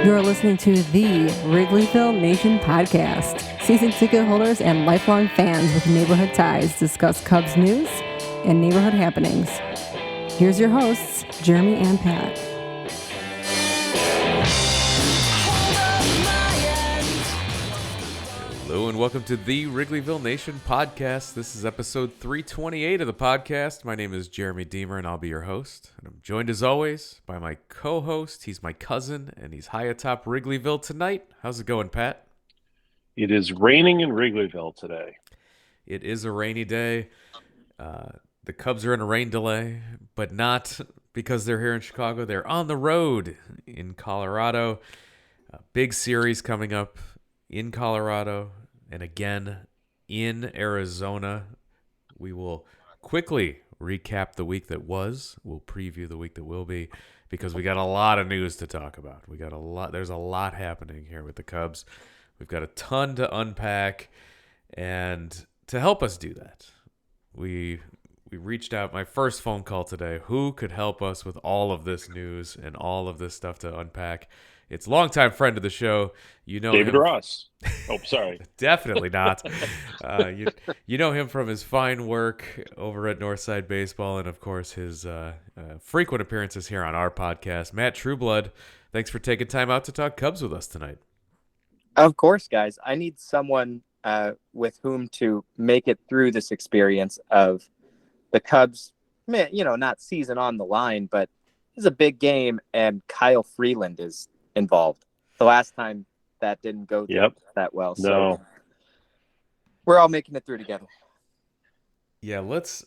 You're listening to the Wrigleyville Nation podcast. Season ticket holders and lifelong fans with neighborhood ties discuss Cubs news and neighborhood happenings. Here's your hosts, Jeremy and Pat. Hello and welcome to the Wrigleyville Nation podcast. This is episode 328 of the podcast. My name is Jeremy Deemer and I'll be your host. And I'm joined as always by my co-host. He's my cousin and he's high atop Wrigleyville tonight. How's it going, Pat? It is raining in Wrigleyville today. It is a rainy day. The Cubs are in a rain delay, but not because they're here in Chicago. They're on the road in Colorado. A big series coming up in Colorado and again in Arizona. We will quickly recap the week that was. We'll preview the week that will be because we got a lot of news to talk about. There's a lot happening here with the Cubs. We've got a ton to unpack, and to help us do that, we reached out. My first phone call today. Who could help us with all of this news and all of this stuff to unpack? It's longtime friend of the show. You know David him. Ross. Oh, sorry. Definitely not. You know him from his fine work over at Northside Baseball and, of course, his frequent appearances here on our podcast. Matt Trueblood, thanks for taking time out to talk Cubs with us tonight. Of course, guys. I need someone with whom to make it through this experience of the Cubs, not season on the line, but it's a big game, and Kyle Freeland is involved. The last time that didn't go that well. So no. We're all making it through together. Yeah, let's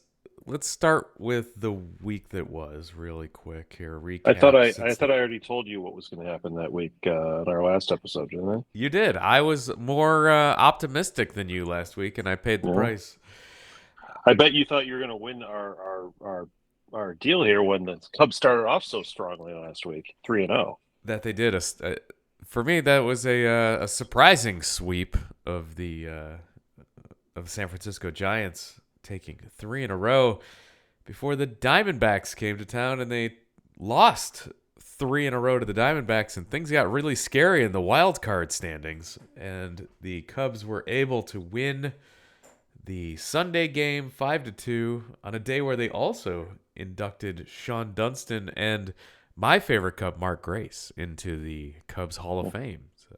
start with the week that was really quick here. Recap. I thought I already told you what was going to happen that week in our last episode, didn't I? You did. I was more optimistic than you last week, and I paid the price. I bet you thought you were going to win our deal here when the Cubs started off so strongly last week, 3-0. That they did. For me, that was a surprising sweep of the San Francisco Giants, taking 3 in a row before the Diamondbacks came to town, and they lost 3 in a row to the Diamondbacks, and things got really scary in the wild card standings, and the Cubs were able to win the Sunday game 5-2 on a day where they also inducted Sean Dunston and my favorite Cub, Mark Grace, into the Cubs Hall of Fame. So,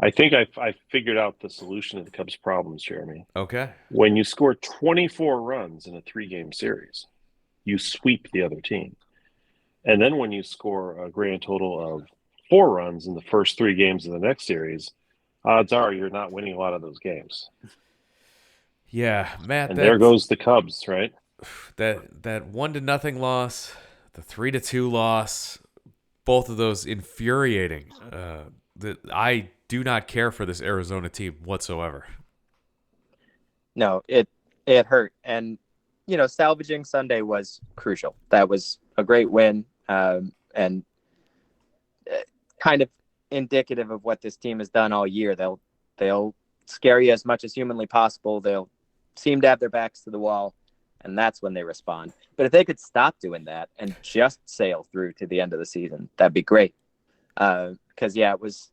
I think I figured out the solution to the Cubs' problems, Jeremy. Okay. When you score 24 runs in a 3-game series, you sweep the other team. And then when you score a grand total of 4 runs in the first 3 games of the next series, odds are you're not winning a lot of those games. Yeah, Matt. And there goes the Cubs, right? That 1-0 loss, the 3-2 loss, both of those infuriating. I do not care for this Arizona team whatsoever. No, it hurt, and salvaging Sunday was crucial. That was a great win, and kind of indicative of what this team has done all year. They'll scare you as much as humanly possible. They'll seem to have their backs to the wall, and that's when they respond. But if they could stop doing that and just sail through to the end of the season, that'd be great. Because it was,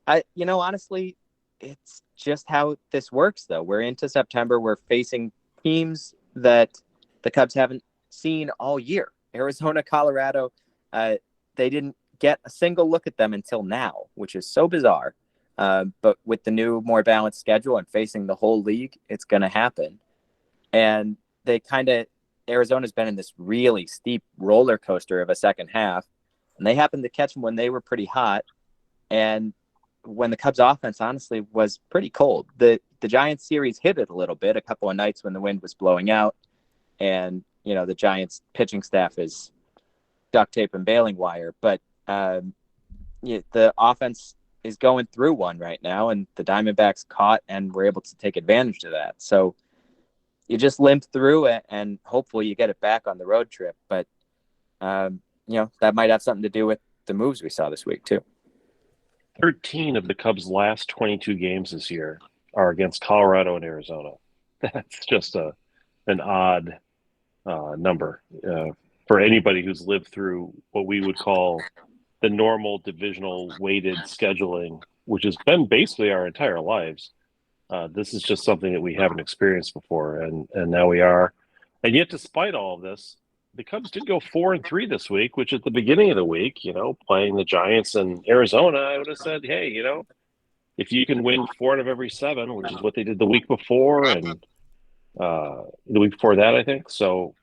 honestly, it's just how this works. Though we're into September, we're facing teams that the Cubs haven't seen all year. Arizona, Colorado, they didn't get a single look at them until now, which is so bizarre. But with the new, more balanced schedule and facing the whole league, it's going to happen. And Arizona's been in this really steep roller coaster of a second half, and they happened to catch them when they were pretty hot, and when the Cubs offense honestly was pretty cold. The Giants series hit it a little bit, a couple of nights when the wind was blowing out, and the Giants pitching staff is duct tape and baling wire, but the offense is going through one right now, and the Diamondbacks caught and were able to take advantage of that. So you just limp through it, and hopefully you get it back on the road trip. But, that might have something to do with the moves we saw this week, too. 13 of the Cubs' last 22 games this year are against Colorado and Arizona. That's just an odd number for anybody who's lived through what we would call the normal divisional weighted scheduling, which has been basically our entire lives. This is just something that we haven't experienced before, and now we are. And yet, despite all of this, the Cubs did go 4-3 this week, which at the beginning of the week, playing the Giants and Arizona, I would have said, hey, if you can win 4 out of every 7, which is what they did the week before and the week before that, I think. So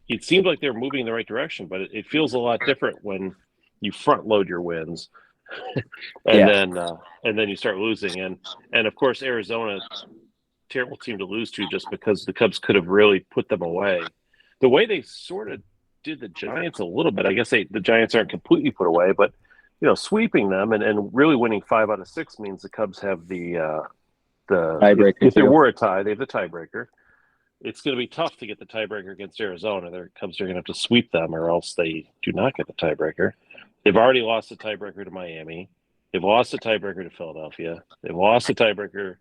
it seems like they're moving in the right direction, but it feels a lot different when you front load your wins and then you start losing. And of course, Arizona, terrible team to lose to just because the Cubs could have really put them away. The way they sort of did the Giants a little bit, I guess the Giants aren't completely put away, but sweeping them and really winning 5 out of 6 means the Cubs have the tiebreaker. If there were a tie, they have the tiebreaker. It's going to be tough to get the tiebreaker against Arizona. The Cubs are going to have to sweep them, or else they do not get the tiebreaker. They've already lost the tiebreaker to Miami. They've lost the tiebreaker to Philadelphia. They've lost the tiebreaker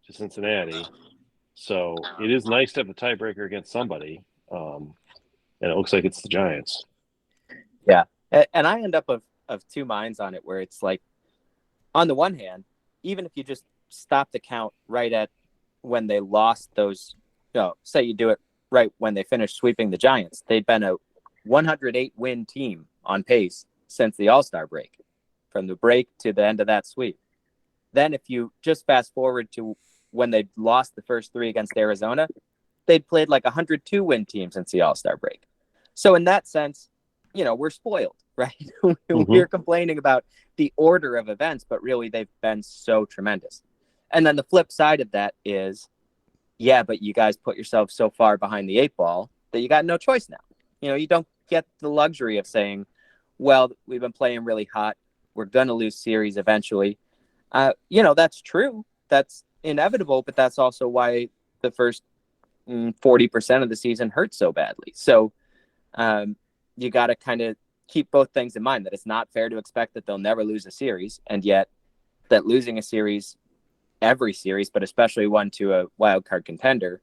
to Cincinnati. So it is nice to have the tiebreaker against somebody. And it looks like it's the Giants. Yeah. And I end up of two minds on it, where it's like, on the one hand, even if you just stop the count right at when they lost those, say you do it right when they finished sweeping the Giants, they'd been a 108 win team on pace since the All-Star break, from the break to the end of that sweep. Then if you just fast forward to when they lost the first 3 against Arizona, they'd played like 102 win team since the All-Star break. So in that sense, we're spoiled, right? We're complaining about the order of events, but really they've been so tremendous. And then the flip side of that is, yeah, but you guys put yourselves so far behind the 8 ball that you got no choice now. You don't get the luxury of saying, well, we've been playing really hot, we're going to lose series eventually. That's true. That's inevitable, but that's also why the first 40% of the season hurt so badly. So you got to kind of keep both things in mind, that it's not fair to expect that they'll never lose a series, and yet that losing a series, every series, but especially one to a wild card contender,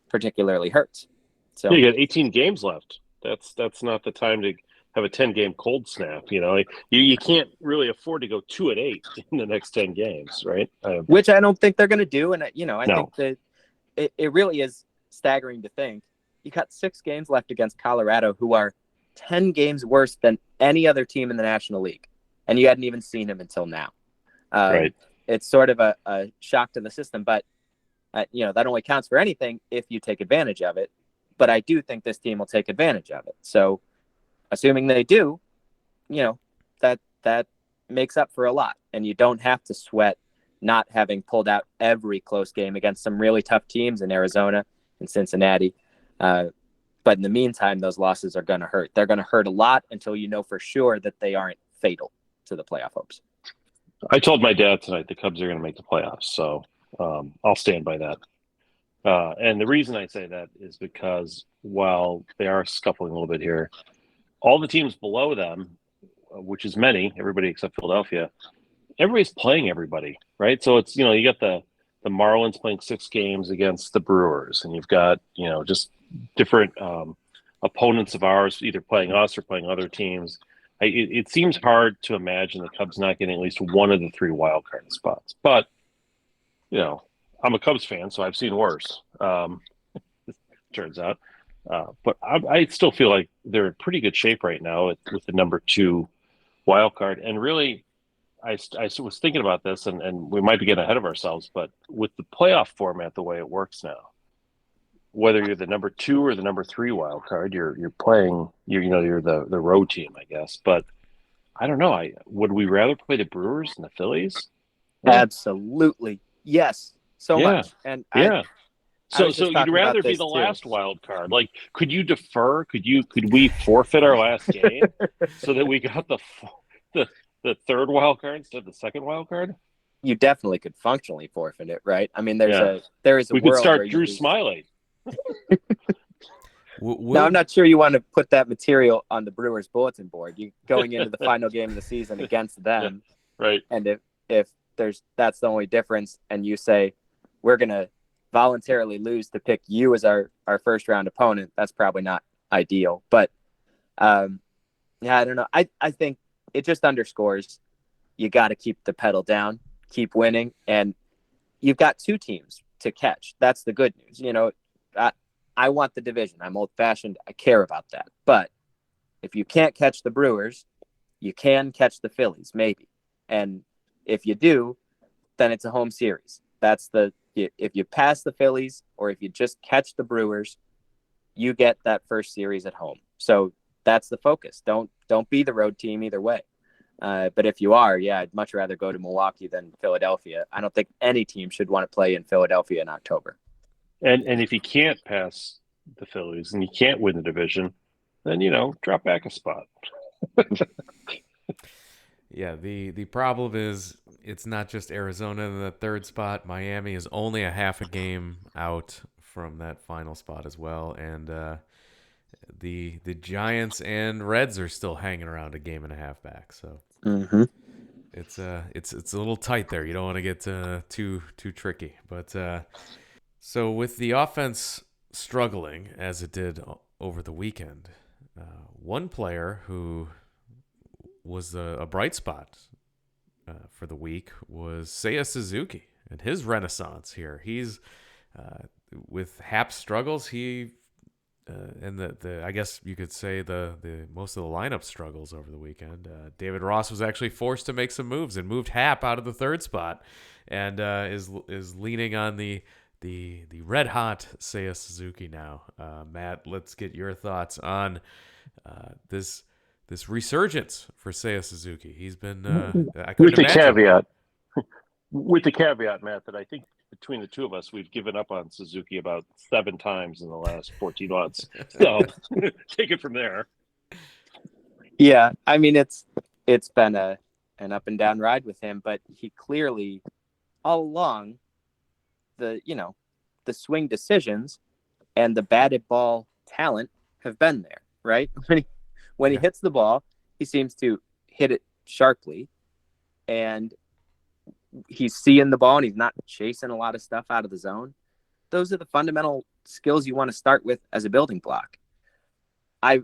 particularly hurts. So you got 18 games left. That's not the time to have a 10-game cold snap. You can't really afford to go 2-8 in the next 10 games, right? Which I don't think they're going to do. And I No. think that it really is staggering to think you got 6 games left against Colorado, who are 10 games worse than any other team in the National League, and you hadn't even seen him until now. Right. It's sort of a shock to the system, but that only counts for anything if you take advantage of it. But I do think this team will take advantage of it. So assuming they do, that makes up for a lot, and you don't have to sweat not having pulled out every close game against some really tough teams in Arizona and Cincinnati. But in the meantime, those losses are going to hurt. They're going to hurt a lot until you know for sure that they aren't fatal to the playoff hopes. I told my dad tonight the Cubs are going to make the playoffs, so I'll stand by that. And the reason I say that is because while they are scuffling a little bit here, all the teams below them, which is many, everybody except Philadelphia, everybody's playing everybody, right? So it's, you got the Marlins playing 6 games against the Brewers, and you've got, just different opponents of ours either playing us or playing other teams. It seems hard to imagine the Cubs not getting at least one of the 3 wild card spots. But, I'm a Cubs fan, so I've seen worse, turns out. But I still feel like they're in pretty good shape right now with the number 2 wild card. And really, I was thinking about this, and we might be getting ahead of ourselves, but with the playoff format the way it works now, whether you're the number 2 or the number 3 wild card, you're playing. You're the road team, I guess. But I don't know. Would we rather play the Brewers than the Phillies? Absolutely, yes, so much. And yeah. So you'd rather be the last wild card? Like, could you defer? Could we forfeit our last game so that we got the 3rd wild card instead of the 2nd wild card? You definitely could functionally forfeit it, right? I mean, there is a we world could start where Drew Smyly. Now, I'm not sure you want to put that material on the Brewers bulletin board. You going into the final game of the season against them, right? And if that's the only difference, and you say we're gonna voluntarily lose to pick you as our first round opponent, that's probably not ideal. But I don't know. I think it just underscores you got to keep the pedal down, keep winning, and you've got 2 teams to catch. That's the good news. I want the division. I'm old-fashioned. I care about that. But if you can't catch the Brewers, you can catch the Phillies, maybe. And if you do, then it's a home series. If you pass the Phillies or if you just catch the Brewers, you get that first series at home. So that's the focus. Don't be the road team either way. But if you are, I'd much rather go to Milwaukee than Philadelphia. I don't think any team should want to play in Philadelphia in October. And if you can't pass the Phillies and you can't win the division, then, drop back a spot. Yeah, the problem is it's not just Arizona in the 3rd spot. Miami is only a half a game out from that final spot as well. And the Giants and Reds are still hanging around a game and a half back. So it's a little tight there. You don't want to get too tricky. But so with the offense struggling as it did over the weekend, one player who was a bright spot for the week was Seiya Suzuki and his renaissance here. He's with Hap's struggles, and the I guess you could say the most of the lineup struggles over the weekend. David Ross was actually forced to make some moves and moved Hap out of the 3rd spot, and is leaning on the red hot Seiya Suzuki now. Matt, let's get your thoughts on this resurgence for Seiya Suzuki. He's been I couldn't imagine. With the caveat, Matt, that I think between the two of us, we've given up on Suzuki about 7 times in the last 14 months. So take it from there. Yeah, I mean it's been an up and down ride with him, but he clearly all along the swing decisions and the batted ball talent have been there, right? When he hits the ball, he seems to hit it sharply, and he's seeing the ball and he's not chasing a lot of stuff out of the zone. Those are the fundamental skills you want to start with as a building block. I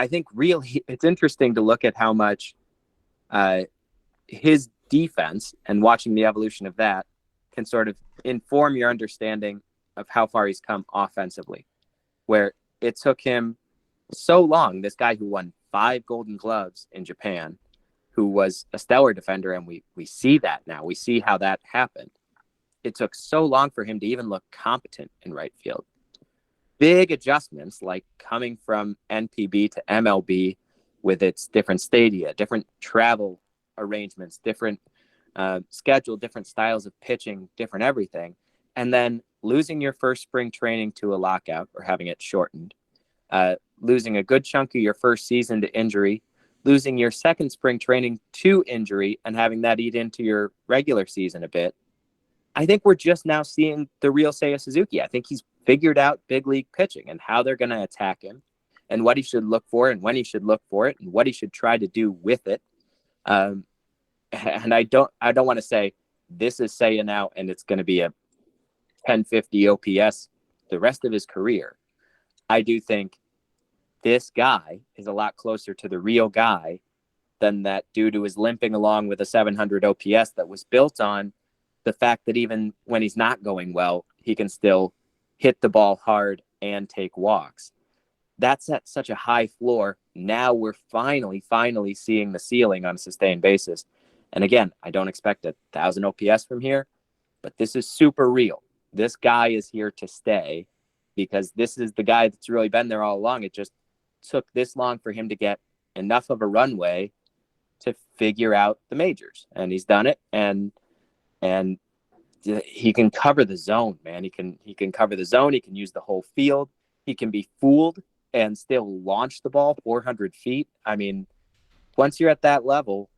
think really it's interesting to look at how much his defense and watching the evolution of that can sort of inform your understanding of how far he's come offensively, where it took him so long, this guy who won 5 Golden Gloves in Japan, who was a stellar defender, and we see that now. We see how that happened. It took so long for him to even look competent in right field. Big adjustments like coming from NPB to MLB with its different stadia, different travel arrangements, different schedule, different styles of pitching, different everything, and then losing your first spring training to a lockout or having it shortened, losing a good chunk of your first season to injury, losing your second spring training to injury and having that eat into your regular season a bit. I think we're just now seeing the real Seiya Suzuki. I think he's figured out big league pitching and how they're going to attack him and what he should look for and when he should look for it and what he should try to do with it. And I don't want to say this is Seiya now and it's going to be a 1050 OPS the rest of his career. I do think this guy is a lot closer to the real guy than that dude who is limping along with a 700 OPS that was built on the fact that even when he's not going well, he can still hit the ball hard and take walks. That's at such a high floor. Now we're finally seeing the ceiling on a sustained basis. And again, I don't expect 1,000 OPS from here, but this is super real. This guy is here to stay because this is the guy that's really been there all along. It just took this long for him to get enough of a runway to figure out the majors, and he's done it. And he can cover the zone, man. He can cover the zone. He can use the whole field. He can be fooled and still launch the ball 400 feet. I mean, once you're at that level,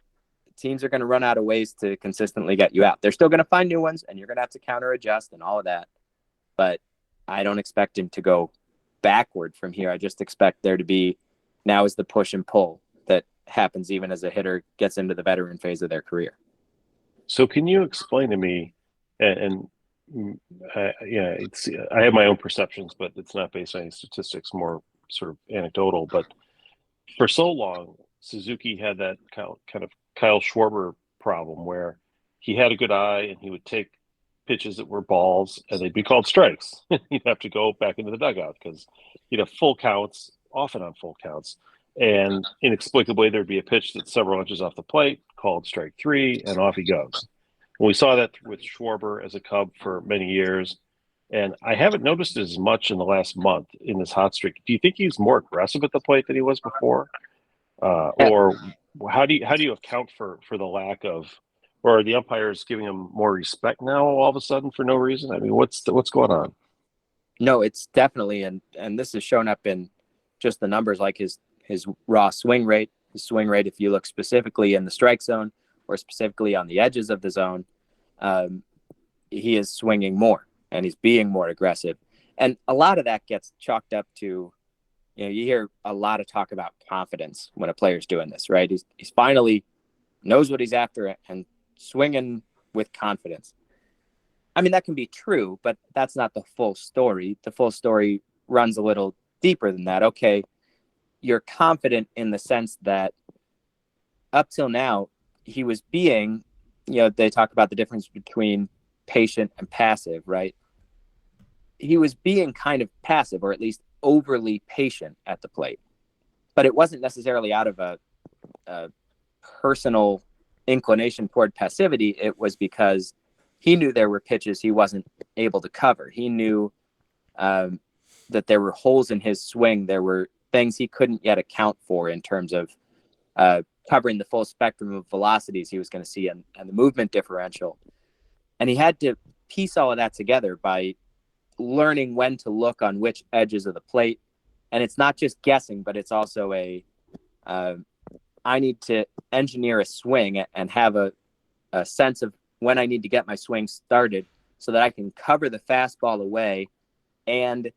teams are going to run out of ways to consistently get you out. They're still going to find new ones, and you're going to have to counter adjust and all of that. But I don't expect him to go backward from here. I just expect there to be now is the push and pull that happens even as a hitter gets into the veteran phase of their career. So can you explain to me, I have my own perceptions, but it's not based on any statistics, more sort of anecdotal. But for so long, Suzuki had that kind of Kyle Schwarber problem where he had a good eye and he would take pitches that were balls and they'd be called strikes. You'd have to go back into the dugout because you'd have full counts, often on full counts. And inexplicably, there'd be a pitch that's several inches off the plate called strike three, and off he goes. And we saw that with Schwarber as a Cub for many years. And I haven't noticed as much in the last month in this hot streak. Do you think he's more aggressive at the plate than he was before? Or how do you account for the lack of, or are the umpires giving him more respect now all of a sudden for no reason? I mean, what's going on? No, it's definitely, and this has shown up in just the numbers, like his raw swing rate, if you look specifically in the strike zone or specifically on the edges of the zone, he is swinging more and he's being more aggressive. And a lot of that gets chalked up to, you hear a lot of talk about confidence when a player's doing this, right? He's finally knows what he's after and swinging with confidence. I mean, that can be true, but that's not the full story. The full story runs a little deeper than that. Okay, you're confident in the sense that up till now, he was being, they talk about the difference between patient and passive, right? He was being kind of passive, or at least overly patient at the plate. But it wasn't necessarily out of a personal inclination toward passivity. It was because he knew there were pitches he wasn't able to cover. He knew that there were holes in his swing. There were things he couldn't yet account for in terms of covering the full spectrum of velocities he was going to see and the movement differential. And he had to piece all of that together by learning when to look on which edges of the plate. And it's not just guessing, but it's also I need to engineer a swing and have a sense of when I need to get my swing started so that I can cover the fastball away and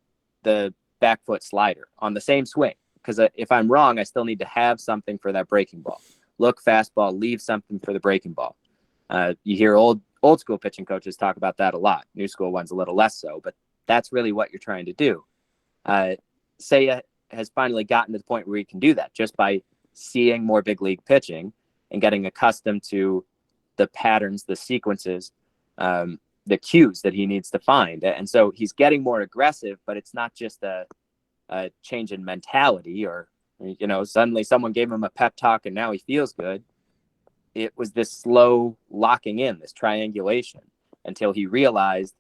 the back foot slider on the same swing. Because if I'm wrong, I still need to have something for that breaking ball. Look fastball, leave something for the breaking ball. You hear old school pitching coaches talk about that a lot. New school ones a little less so, but that's really what you're trying to do. Seiya has finally gotten to the point where he can do that just by seeing more big league pitching and getting accustomed to the patterns, the sequences, the cues that he needs to find. And so he's getting more aggressive, but it's not just a change in mentality or, suddenly someone gave him a pep talk and now he feels good. It was this slow locking in, this triangulation, until he realized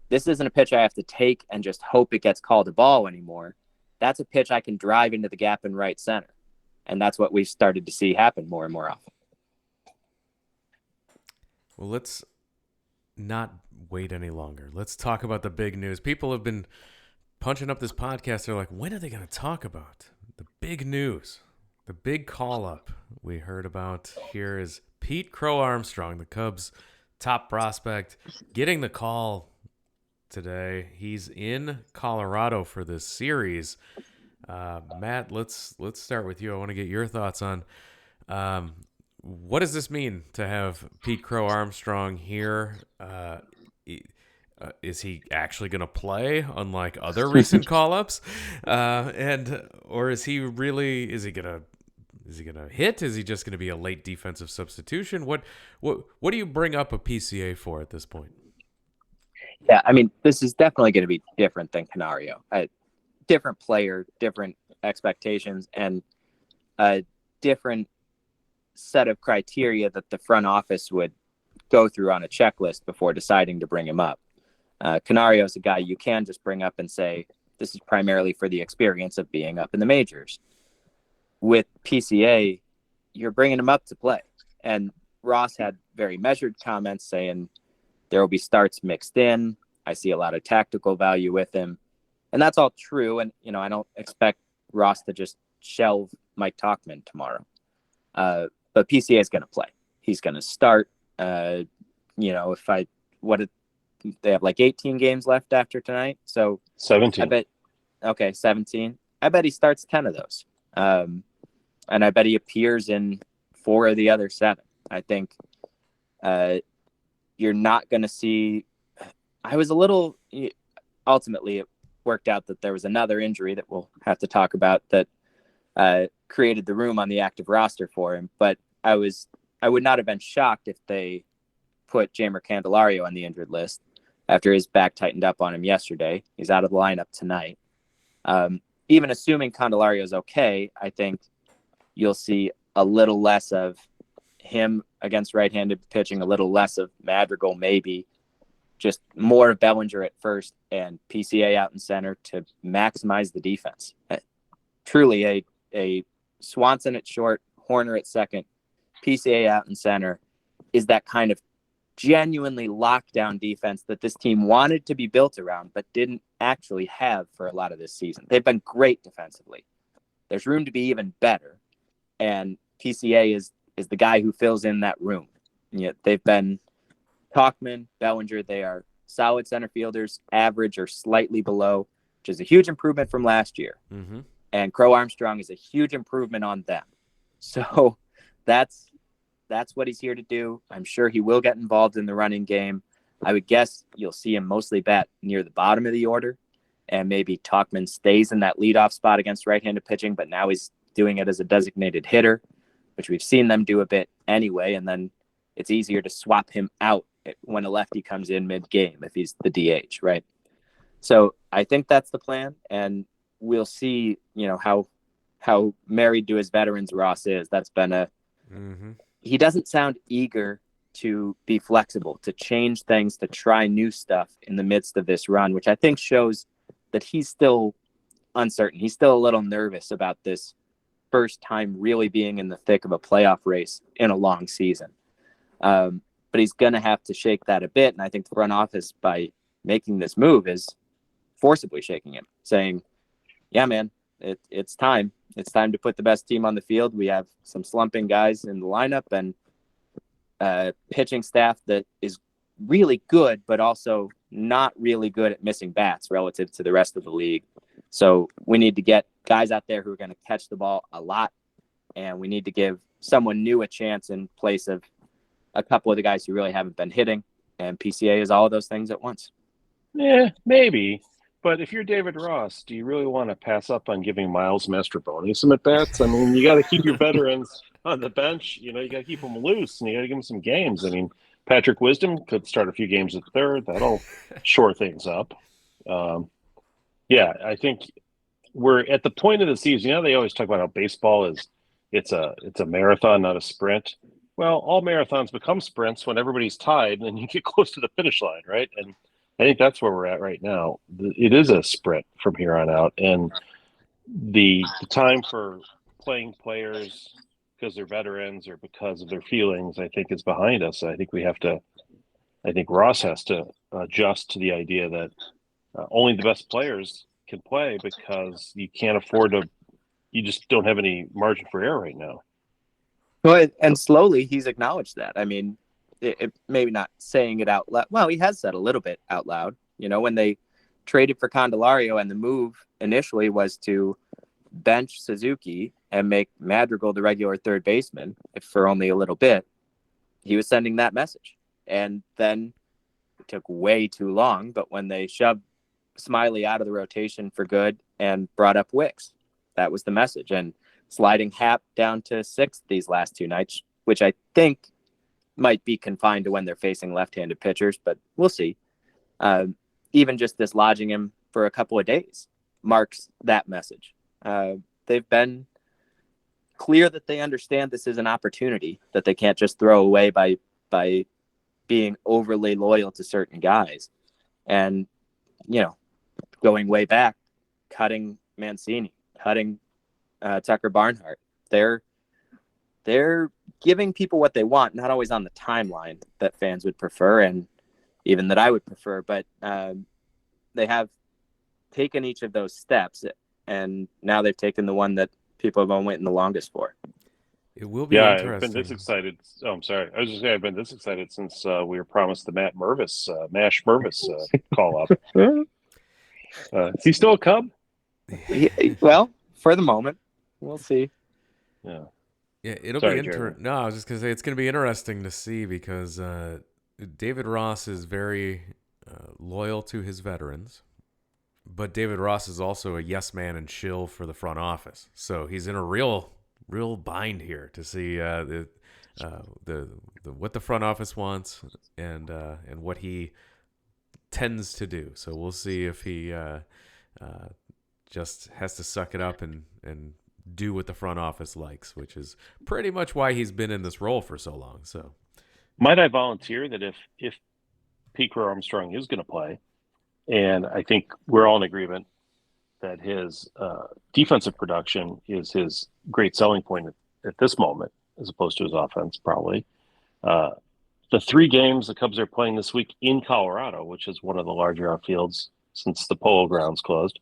this isn't a pitch I have to take and just hope it gets called a ball anymore. That's a pitch I can drive into the gap in right center. And that's what we've started to see happen more and more often. Well, let's not wait any longer. Let's talk about the big news. People have been punching up this podcast. They're like, when are they going to talk about the big news? The big call-up we heard about here is Pete Crow-Armstrong, the Cubs' top prospect, getting the call today. He's in Colorado for this series. Matt, let's start with you. I want to get your thoughts on what does this mean to have Pete Crow-Armstrong here? Is he actually going to play, unlike other recent call-ups? Or is he going to hit? Is he just going to be a late defensive substitution? What do you bring up a PCA for at this point? Yeah, I mean, this is definitely going to be different than Canario. Different player, different expectations, and a different set of criteria that the front office would go through on a checklist before deciding to bring him up. Canario is a guy you can just bring up and say, this is primarily for the experience of being up in the majors. With PCA, you're bringing him up to play. And Ross had very measured comments saying there will be starts mixed in. I see a lot of tactical value with him. And that's all true. And, I don't expect Ross to just shelve Mike Tauchman tomorrow. But PCA is going to play. He's going to start. They have like 18 games left after tonight. So 17. 17. I bet he starts 10 of those. And I bet he appears in 4 of the other 7. I think you're not going to see. Ultimately, it worked out that there was another injury that we'll have to talk about that created the room on the active roster for him. But I would not have been shocked if they put Jeimer Candelario on the injured list after his back tightened up on him yesterday. He's out of the lineup tonight. Even assuming Candelario is okay, I think you'll see a little less of him against right-handed pitching, a little less of Madrigal, maybe just more of Bellinger at first and PCA out in center to maximize the defense. Truly a Swanson at short, Horner at second, PCA out in center is that kind of genuinely lockdown defense that this team wanted to be built around, but didn't actually have for a lot of this season. They've been great defensively. There's room to be even better. And PCA is the guy who fills in that room. And yet they've been Tauchman, Bellinger. They are solid center fielders, average or slightly below, which is a huge improvement from last year. Mm-hmm. And Crow-Armstrong is a huge improvement on them. So that's what he's here to do. I'm sure he will get involved in the running game. I would guess you'll see him mostly bat near the bottom of the order, and maybe Tauchman stays in that leadoff spot against right-handed pitching, but now he's doing it as a designated hitter, which we've seen them do a bit anyway, and then it's easier to swap him out when a lefty comes in mid-game if he's the DH, right? So I think that's the plan, and we'll see, how married to his veterans Ross is. That's been he doesn't sound eager to be flexible, to change things, to try new stuff in the midst of this run, which I think shows that he's still uncertain. He's still a little nervous about this first time really being in the thick of a playoff race in a long season. But he's going to have to shake that a bit. And I think the front office, by making this move, is forcibly shaking him, saying, yeah, man, it's time. It's time to put the best team on the field. We have some slumping guys in the lineup and pitching staff that is really good, but also not really good at missing bats relative to the rest of the league. So we need to get guys out there who are going to catch the ball a lot, and we need to give someone new a chance in place of a couple of the guys who really haven't been hitting, and PCA is all of those things at once. Yeah, maybe. But if you're David Ross, do you really want to pass up on giving Miles Mastrobuoni some at-bats? I mean, you got to keep your veterans on the bench. You got to keep them loose, and you got to give them some games. I mean, Patrick Wisdom could start a few games at third. That'll shore things up. Yeah, I think we're at the point of the season. They always talk about how baseball is it's a marathon, not a sprint. Well, all marathons become sprints when everybody's tied, and then you get close to the finish line, right? And I think that's where we're at right now. It is a sprint from here on out, and the time for playing players because they're veterans or because of their feelings, I think, is behind us. I think Ross has to adjust to the idea that only the best players can play because you can't afford to. You just don't have any margin for error right now. Well, and slowly he's acknowledged that. I mean, it maybe not saying it out loud. Well, he has said a little bit out loud. When they traded for Candelario and the move initially was to bench Suzuki and make Madrigal the regular third baseman, if for only a little bit, he was sending that message. And then it took way too long. But when they shoved Smiley out of the rotation for good and brought up Wicks, that was the message. And sliding Happ down to sixth these last two nights, which I think might be confined to when they're facing left-handed pitchers, but we'll see. Even just dislodging him for a couple of days marks that message. They've been clear that they understand this is an opportunity that they can't just throw away by being overly loyal to certain guys. And, going way back, cutting Mancini, cutting Tucker Barnhart. They're giving people what they want, not always on the timeline that fans would prefer and even that I would prefer, but they have taken each of those steps, and now they've taken the one that people have been waiting the longest for. It will be interesting. I've been this excited. Oh, I'm sorry. I was just saying I've been this excited since we were promised the Mash Mervis call up. Is he still a Cub? Well, for the moment, we'll see. Yeah. Yeah, it'll Sorry, be interesting. No, I was just going to say it's going to be interesting to see because David Ross is very loyal to his veterans, but David Ross is also a yes man and shill for the front office. So he's in a real real bind here to see the what the front office wants and what he tends to do. So we'll see if he just has to suck it up and do what the front office likes, which is pretty much why he's been in this role for so long. So might I volunteer that if Pete Crow-Armstrong is going to play, and I think we're all in agreement that his defensive production is his great selling point at this moment, as opposed to his offense, probably. The 3 games the Cubs are playing this week in Colorado, which is one of the larger outfields since the Polo Grounds closed,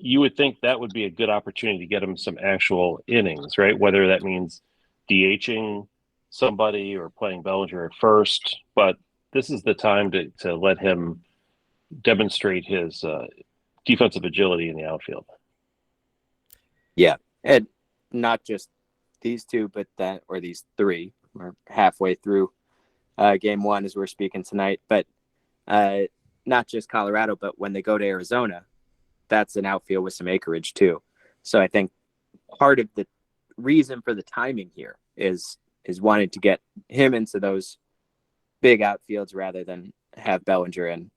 you would think that would be a good opportunity to get him some actual innings, right? Whether that means DHing somebody or playing Bellinger at first. But this is the time to let him demonstrate his defensive agility in the outfield. Yeah, and not just these 2, but these 3. We're halfway through game 1 as we're speaking tonight. But not just Colorado, but when they go to Arizona, that's an outfield with some acreage too. So I think part of the reason for the timing here is wanting to get him into those big outfields rather than have Bellinger and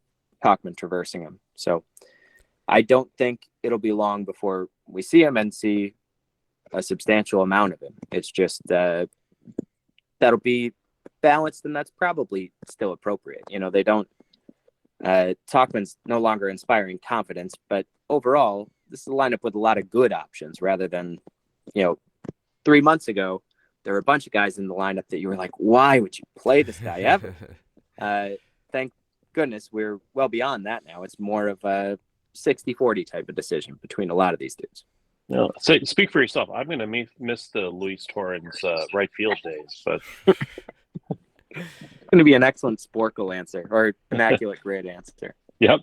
Hockman traversing him. So I don't think it'll be long before we see him and see a substantial amount of him. It's just that'll be balanced, and that's probably still appropriate. They don't Talkman's no longer inspiring confidence, but overall, this is a lineup with a lot of good options rather than, 3 months ago, there were a bunch of guys in the lineup that you were like, why would you play this guy ever? Thank goodness we're well beyond that now. It's more of a 60-40 type of decision between a lot of these dudes. No, so speak for yourself. I'm going to miss the Luis Torrens right field days, but it's going to be an excellent Sporkle answer or immaculate grid answer. Yep.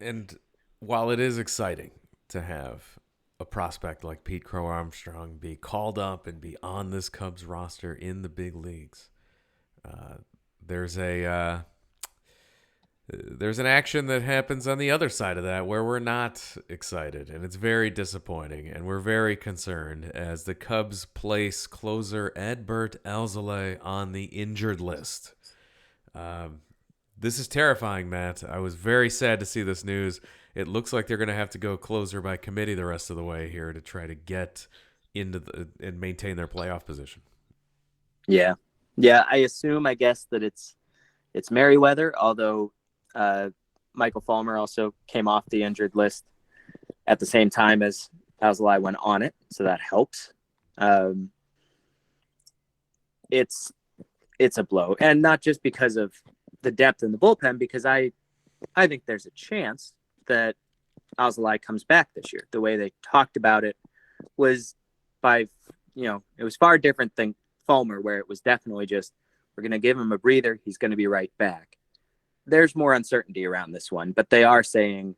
And while it is exciting to have a prospect like Pete Crow-Armstrong be called up and be on this Cubs roster in the big leagues, there's an action that happens on the other side of that where we're not excited, and it's very disappointing, and we're very concerned as the Cubs place closer Adbert Alzolay on the injured list. This is terrifying, Matt. I was very sad to see this news. It looks like they're going to have to go closer by committee the rest of the way here to try to get into and maintain their playoff position. Yeah. I guess that it's Merriweather, although Michael Fulmer also came off the injured list at the same time as Alzolay went on it, so that helps. It's a blow, and not just because of the depth in the bullpen, because I think there's a chance that Alzolay comes back this year. The way they talked about it was it was far different than Fulmer, where it was definitely just, we're going to give him a breather, he's going to be right back. There's more uncertainty around this one, but they are saying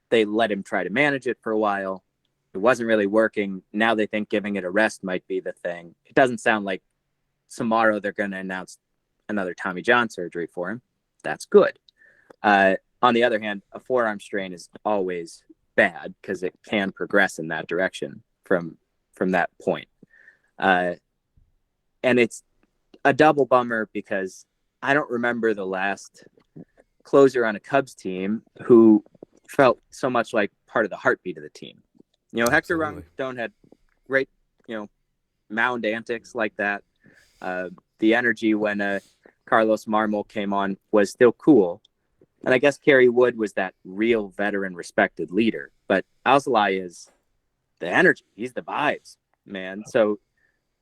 they let him try to manage it for a while. It wasn't really working. Now they think giving it a rest might be the thing. It doesn't sound like tomorrow they're going to announce another Tommy John surgery for him. That's good. On the other hand, a forearm strain is always bad because it can progress in that direction from that point. And it's a double bummer because I don't remember the last closer on a Cubs team who felt so much like part of the heartbeat of the team. Hector Rondon had great, mound antics like that. The energy when Carlos Marmol came on was still cool. And I guess Kerry Wood was that real veteran respected leader. But Alzolay is the energy. He's the vibes, man. So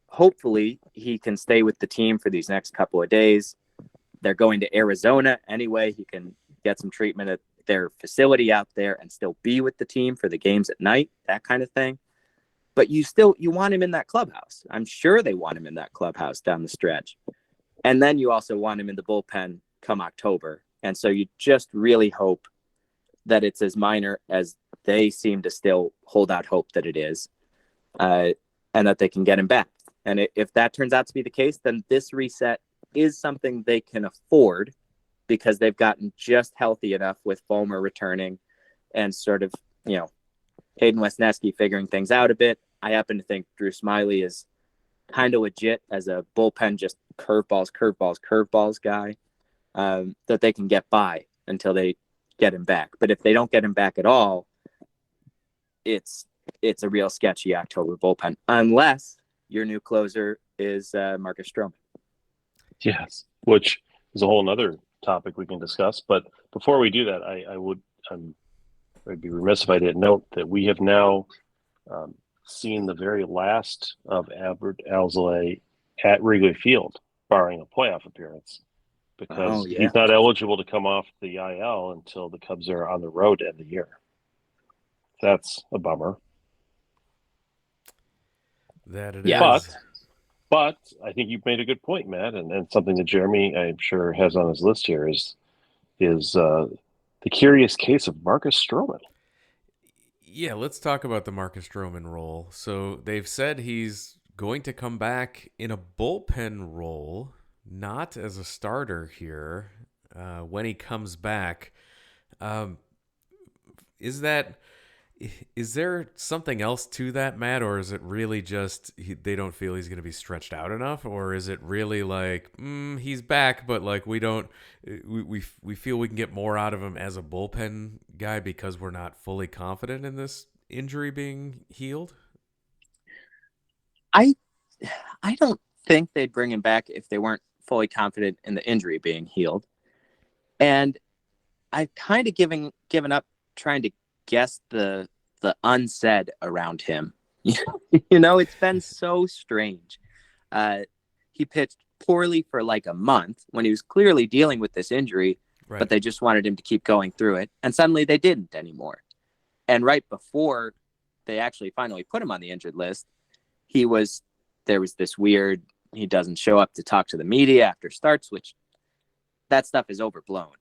hopefully he can stay with the team for these next couple of days. They're going to Arizona anyway. He can get some treatment at their facility out there and still be with the team for the games at night, that kind of thing. But you want him in that clubhouse. I'm sure they want him in that clubhouse down the stretch. And then you also want him in the bullpen come October. And so you just really hope that it's as minor as they seem to still hold out hope that it is, and that they can get him back. And if that turns out to be the case, then this reset is something they can afford because they've gotten just healthy enough with Fulmer returning and sort of, Hayden Wesneski figuring things out a bit. I happen to think Drew Smyly is kind of legit as a bullpen, just curveballs guy, that they can get by until they get him back. But if they don't get him back at all, it's a real sketchy October bullpen, unless your new closer is Marcus Stroman. Yes, which is a whole other topic we can discuss. But before we do that, I'd be remiss if I didn't note that we have now seen the very last of Albert Alzolay at Wrigley Field, barring a playoff appearance, because he's not eligible to come off the IL until the Cubs are on the road to end the year. That's a bummer. That it is. But I think you've made a good point, Matt, and something that Jeremy, I'm sure, has on his list here is the curious case of Marcus Stroman. Yeah, let's talk about the Marcus Stroman role. So they've said he's going to come back in a bullpen role, not as a starter here, when he comes back. Is there something else to that, Matt, or is it really just they don't feel he's going to be stretched out enough, or is it really like he's back, but like we feel we can get more out of him as a bullpen guy because we're not fully confident in this injury being healed? I don't think they'd bring him back if they weren't fully confident in the injury being healed, and I've kind of given up trying to guess the unsaid around him. It's been so strange. He pitched poorly for like a month when he was clearly dealing with this injury, right, but they just wanted him to keep going through it. And suddenly they didn't anymore. And right before they actually finally put him on the injured list, there was this weird, he doesn't show up to talk to the media after starts, which that stuff is overblown.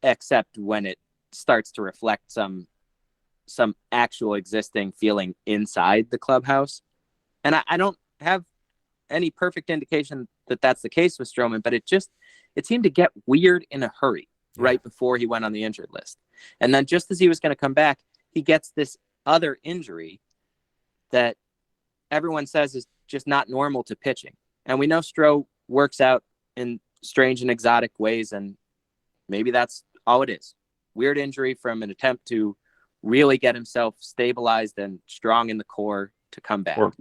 Except when it starts to reflect some actual existing feeling inside the clubhouse. And I don't have any perfect indication that that's the case with Stroman, but it seemed to get weird in a hurry right before he went on the injured list. And then just as he was going to come back, he gets this other injury that everyone says is just not normal to pitching. And we know Stro works out in strange and exotic ways, and maybe that's all it is. Weird injury from an attempt to really get himself stabilized and strong in the core to come back. Or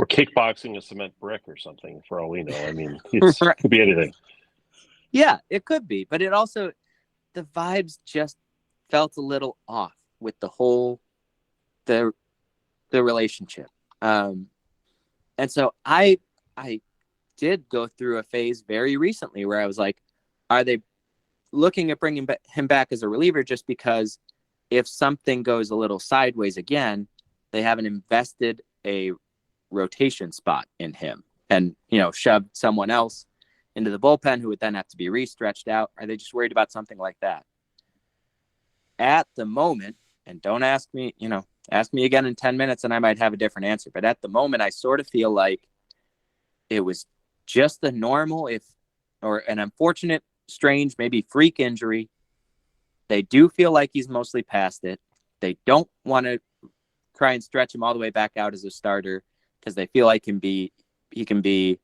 kickboxing a cement brick or something, for all we know. I mean, it could be anything. Yeah, it could be. But it also, the vibes just felt a little off with the relationship. And so I did go through a phase very recently where I was like, are they looking at bringing him back as a reliever just because if something goes a little sideways again, they haven't invested a rotation spot in him and, shoved someone else into the bullpen who would then have to be re-stretched out? Are they just worried about something like that? At the moment, and don't ask me, ask me again in 10 minutes and I might have a different answer. But at the moment, I sort of feel like it was just the normal, or an unfortunate, strange, maybe freak injury. They do feel like he's mostly past it. They don't want to try and stretch him all the way back out as a starter because they feel like he can be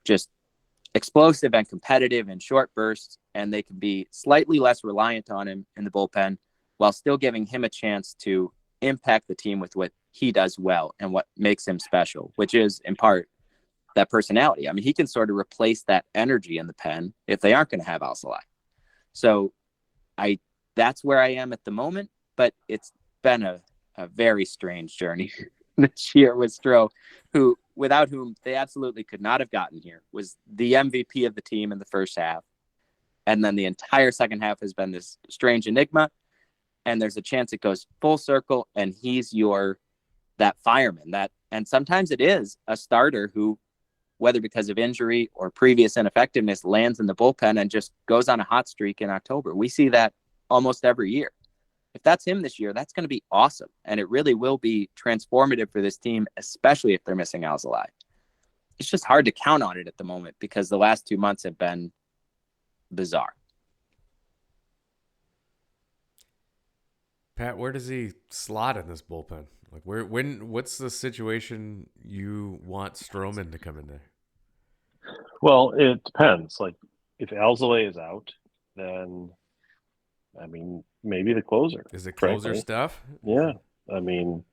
just explosive and competitive in short bursts, and they can be slightly less reliant on him in the bullpen while still giving him a chance to impact the team with what he does well and what makes him special, which is in part that personality. I mean, he can sort of replace that energy in the pen if they aren't going to have Alzolay. So that's where I am at the moment, but it's been a very strange journey this year with Stro, without whom they absolutely could not have gotten here, was the MVP of the team in the first half. And then the entire second half has been this strange enigma. And there's a chance it goes full circle and he's that fireman and sometimes it is a starter who, whether because of injury or previous ineffectiveness, lands in the bullpen and just goes on a hot streak in October. We see that almost every year. If that's him this year, that's going to be awesome. And it really will be transformative for this team, especially if they're missing Alzolay. It's just hard to count on it at the moment because the last 2 months have been bizarre. Pat, where does he slot in this bullpen? Like what's the situation you want Stroman to come in there? Well, it depends. Like if Alzolay is out, then I mean maybe the closer. Is it closer Frankly, stuff? yeah. I mean,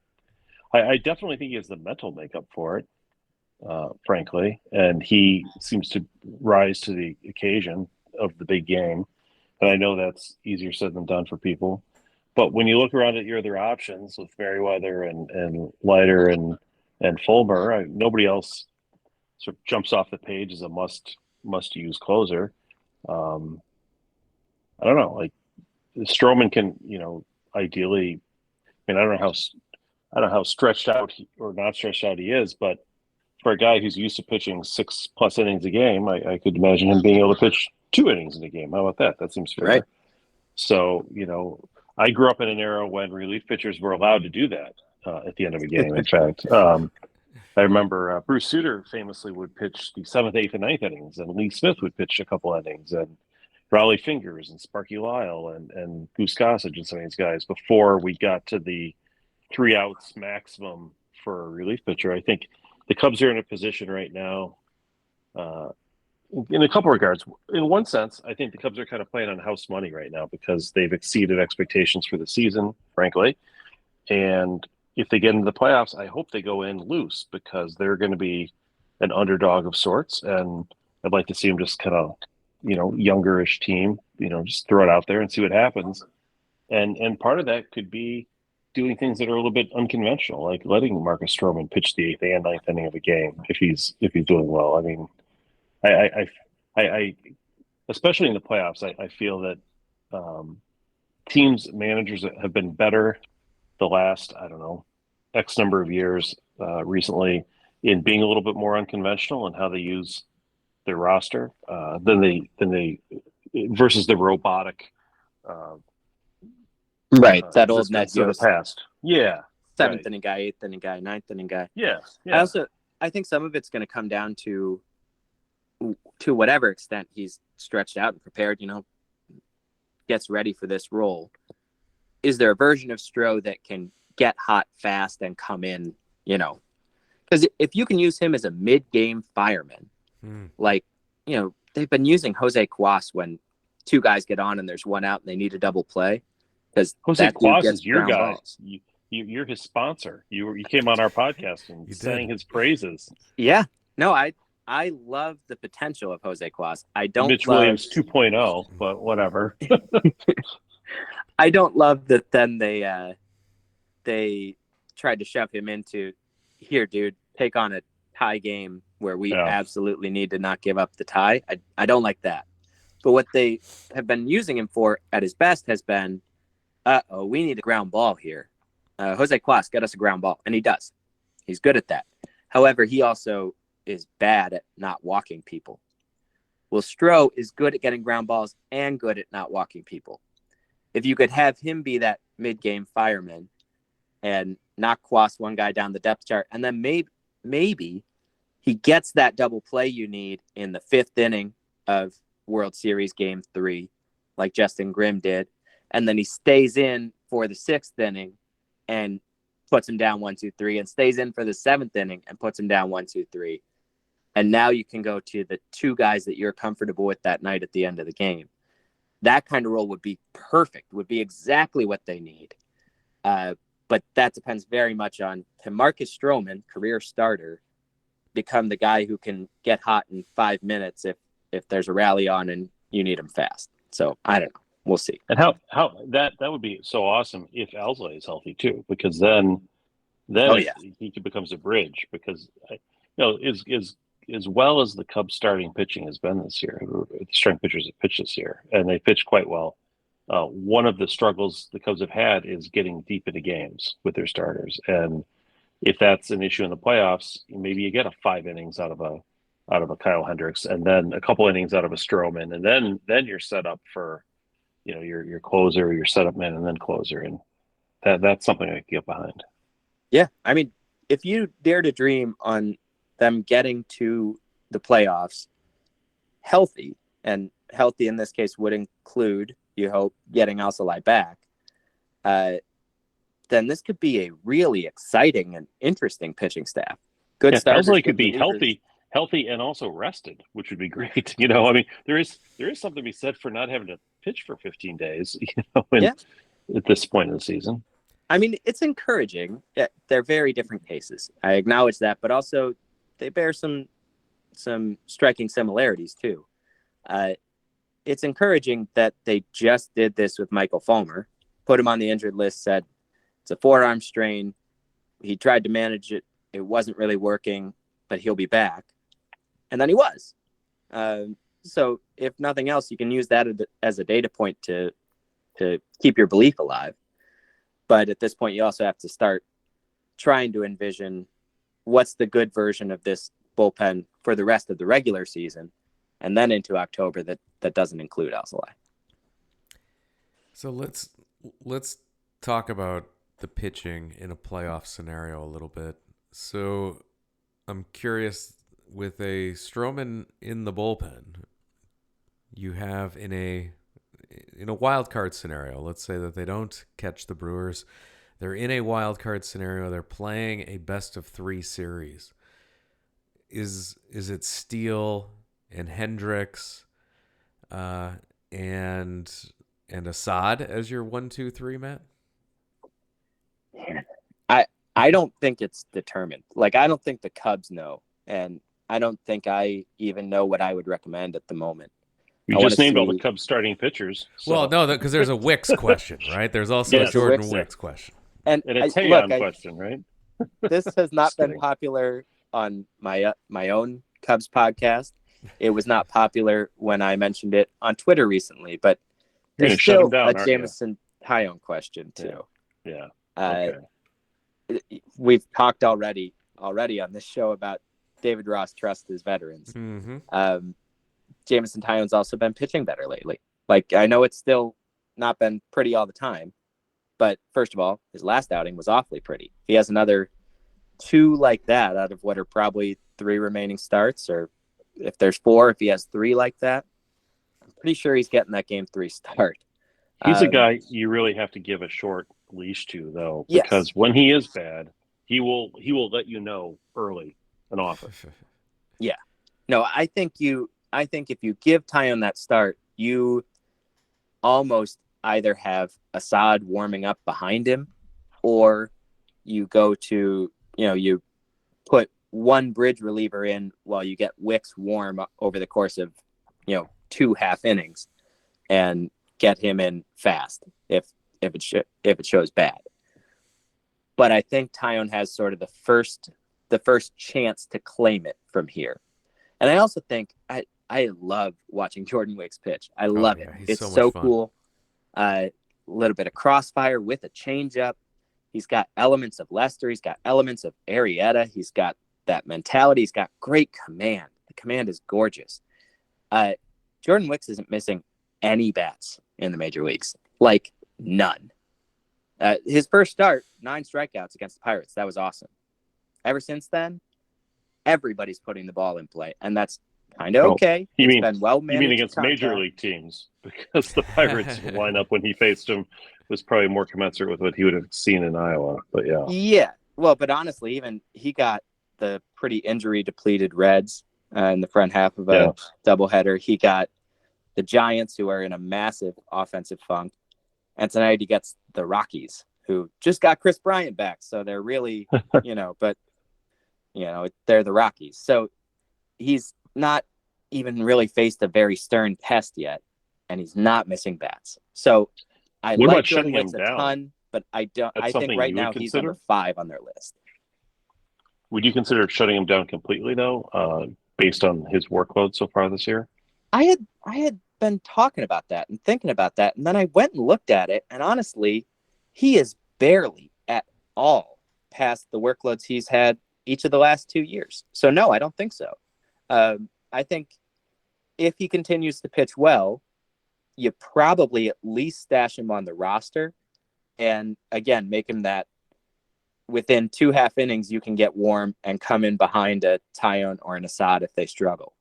I definitely think he has the mental makeup for it. Frankly, and he seems to rise to the occasion of the big game. And I know that's easier said than done for people. But when you look around at your other options with Merriweather and Leiter and Fulmer, nobody else sort of jumps off the page as a must use closer. Um, I don't know, like Stroman can, ideally. I mean, I don't know how stretched out or not stretched out he is, but for a guy who's used to pitching 6+ innings a game, I could imagine him being able to pitch 2 innings in a game. How about that? That seems fair. Right. So, I grew up in an era when relief pitchers were allowed to do that at the end of a game. In fact, I remember Bruce Sutter famously would pitch the 7th, 8th, and 9th innings, and Lee Smith would pitch a couple innings, and Raleigh Fingers and Sparky Lyle and Goose Gossage and some of these guys before we got to the 3 outs maximum for a relief pitcher. I think the Cubs are in a position right now, in a couple regards. In one sense, I think the Cubs are kind of playing on house money right now because they've exceeded expectations for the season, frankly. And if they get into the playoffs, I hope they go in loose because they're going to be an underdog of sorts. And I'd like to see them just kind of, youngerish team, just throw it out there and see what happens. And part of that could be doing things that are a little bit unconventional, like letting Marcus Stroman pitch the 8th and 9th inning of a game if he's doing well. I mean, I especially in the playoffs, I feel that teams, managers have been better the last, I don't know, X number of years recently in being a little bit more unconventional in how they use their roster than they versus the robotic. Right, that old net of the past. Yeah, 7th inning guy, 8th inning guy, 9th inning guy. Yeah. I think some of it's going to come down to whatever extent he's stretched out and prepared, gets ready for this role. Is there a version of Stroh that can get hot fast and come in, because if you can use him as a mid-game fireman, like, they've been using Jose Cuas when 2 guys get on and there's 1 out and they need a double play. Because Jose Cuas is your guy. You're his sponsor. You came on our podcast and sang his praises. Yeah. No, I love the potential of Jose Cuas. I don't Mitch Williams 2.0, but whatever. I don't love that then they tried to shove him into, here, dude, take on a tie game where we absolutely need to not give up the tie. I don't like that. But what they have been using him for at his best has been, we need a ground ball here. Jose Cuas, get us a ground ball. And he does. He's good at that. However, he also is bad at not walking people. Well, Stroh is good at getting ground balls and good at not walking people. If you could have him be that mid-game fireman and knock Cuas one guy down the depth chart, and then maybe he gets that double play you need in the 5th inning of World Series Game 3, like Justin Grimm did, and then he stays in for the 6th inning and puts him down 1-2-3, and stays in for the 7th inning and puts him down 1-2-3. And now you can go to the 2 guys that you're comfortable with that night at the end of the game. That kind of role would be perfect, would be exactly what they need. But that depends very much on, can Marcus Stroman, career starter, become the guy who can get hot in 5 minutes if there's a rally on and you need him fast. So I don't know. We'll see. And how that would be so awesome if Alzolay is healthy too, because then he becomes a bridge. Because as well as the Cubs starting pitching has been this year, the strength pitchers have pitched this year, and they pitched quite well. One of the struggles the Cubs have had is getting deep into games with their starters, and if that's an issue in the playoffs, maybe you get a 5 innings out of a Kyle Hendricks, and then a couple innings out of a Stroman, and then you're set up for your closer, your setup man, and then closer, and that's something I can get behind. Yeah, I mean, if you dare to dream on them getting to the playoffs healthy, and healthy in this case would include, you hope, getting Alzolay back, then this could be a really exciting and interesting pitching staff. Good starters. Alzolay could good be relievers. healthy and also rested, which would be great. You know, I mean, there is something to be said for not having to pitch for 15 days. You know, at this point in the season. I mean, it's encouraging. They're very different cases. I acknowledge that, but also they bear some striking similarities too. It's encouraging that they just did this with Michael Fulmer, put him on the injured list, said it's a forearm strain. He tried to manage it. It wasn't really working, but he'll be back. And then he was. So if nothing else, you can use that as a data point to keep your belief alive. But at this point, you also have to start trying to envision what's the good version of this bullpen for the rest of the regular season, and then into October that doesn't include Alzolay. So let's talk about the pitching in a playoff scenario a little bit. So I'm curious, with a Stroman in the bullpen, you have in a wild card scenario, let's say that they don't catch the Brewers, they're in a wild card scenario, they're playing a best of 3 series. Is it Steele and Hendricks and Assad as your 1, 2, 3, Matt? I don't think it's determined. Like, I don't think the Cubs know, and I don't think I even know what I would recommend at the moment. You just named all the Cubs starting pitchers. So. Well, no, because there's a Wicks question, right? There's also a Jordan Wicks question. And a Tayon question, right? This has not been popular on my own Cubs podcast. It was not popular when I mentioned it on Twitter recently, but there's still a Jameson Taillon question too. Yeah. Okay. We've talked already on this show about David Ross trusts his veterans. Mm-hmm. Jameson Taillon's also been pitching better lately. Like, I know it's still not been pretty all the time, but first of all, his last outing was awfully pretty. If he has another 2 like that out of what are probably 3 remaining starts, or if there's 4, if he has 3 like that, I'm pretty sure he's getting that game 3 start. He's a guy you really have to give a short leash to, though, because yes. when he is bad, he will let you know early and often. Yeah. No, I think if you give Taillon that start, you almost either have Assad warming up behind him, or you go to, you put one bridge reliever in while you get Wicks warm over the course of, 2 half innings, and get him in fast if it shows bad. But I think Taillon has sort of the first chance to claim it from here. And I also think I love watching Jordan Wicks pitch. I love it. It's so cool. A little bit of crossfire with a changeup. He's got elements of Lester. He's got elements of Arrieta. He's got that mentality. He's got great command. The command is gorgeous. Jordan Wicks isn't missing any bats in the major leagues. Like, none. His first start, 9 strikeouts against the Pirates. That was awesome. Ever since then, everybody's putting the ball in play, and that's kind of okay. You mean against major league teams? Because the Pirates lineup when he faced him was probably more commensurate with what he would have seen in Iowa. But yeah. Yeah. Well, but honestly, even he got the pretty injury-depleted Reds in the front half of a doubleheader. He got the Giants, who are in a massive offensive funk. And tonight he gets the Rockies, who just got Chris Bryant back. So they're really, but, they're the Rockies. So he's not even really faced a very stern test yet, and he's not missing bats. So I like Jordan Wicks a ton, but I think right now he's number 5 on their list. Would you consider shutting him down completely, though, based on his workload so far this year? I had been talking about that and thinking about that, and then I went and looked at it, and honestly, he is barely at all past the workloads he's had each of the last 2 years. So no, I don't think so. I think if he continues to pitch well, you probably at least stash him on the roster, and again, make him that within 2 half innings you can get warm and come in behind a Taillon or an Assad if they struggle.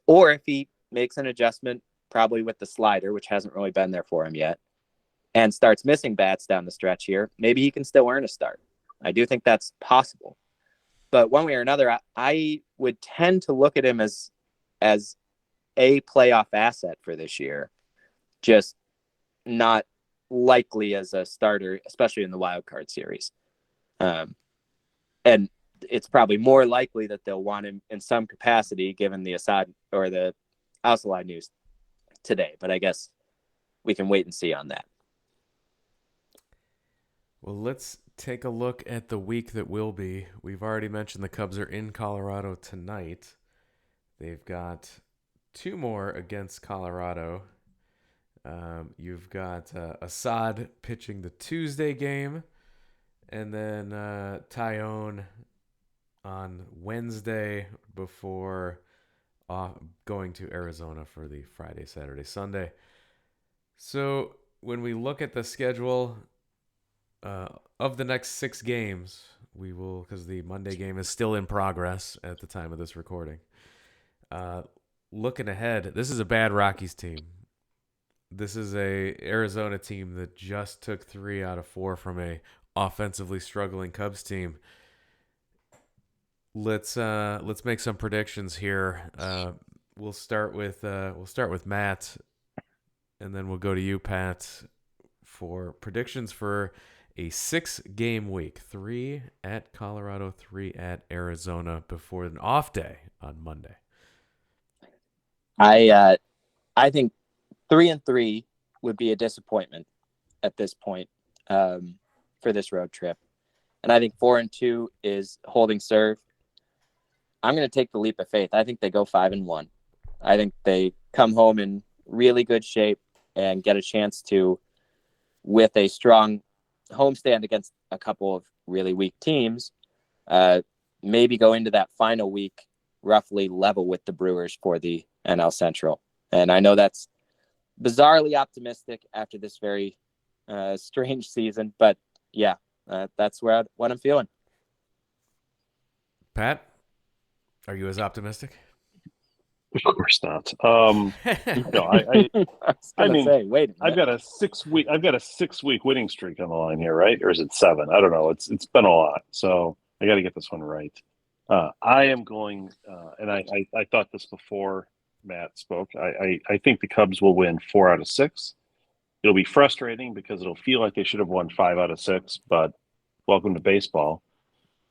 Or if he makes an adjustment, probably with the slider, which hasn't really been there for him yet, and starts missing bats down the stretch here, maybe he can still earn a start. I do think that's possible. But one way or another, I would tend to look at him as a playoff asset for this year, just not likely as a starter, especially in the wild card series. And it's probably more likely that they'll want him in some capacity given the Assad or the Alzolay news today. But I guess we can wait and see on that. Well, let's take a look at the week that will be. We've already mentioned the Cubs are in Colorado tonight. They've got 2 more against Colorado. You've got Assad pitching the Tuesday game, and then Tyone on Wednesday before going to Arizona for the Friday, Saturday, Sunday. So when we look at the schedule of the next 6 games, we will, because the Monday game is still in progress at the time of this recording. Looking ahead, this is a bad Rockies team. This is a Arizona team that just took 3 out of 4 from a offensively struggling Cubs team. Let's make some predictions here. We'll start with Matt, and then we'll go to you, Pat, for predictions for a 6-game week. 3 at Colorado, 3 at Arizona before an off day on Monday. I think 3-3 would be a disappointment at this point for this road trip. And I think 4-2 is holding serve. I'm going to take the leap of faith. I think they go 5-1. I think they come home in really good shape and get a chance to, with a strong homestand against a couple of really weak teams, maybe go into that final week roughly level with the Brewers for the NL Central. And I know that's bizarrely optimistic after this very strange season, but yeah, that's what I'm feeling. Pat, are you as optimistic? Of course not. No, I mean, say, wait a minute. I've got a 6-week winning streak on the line here, right? Or is it 7? I don't know. It's been a lot, so I got to get this one right. I am going, and I thought this before Matt spoke. I think the Cubs will win 4 out of 6. It'll be frustrating because it'll feel like they should have won 5 out of 6, but welcome to baseball.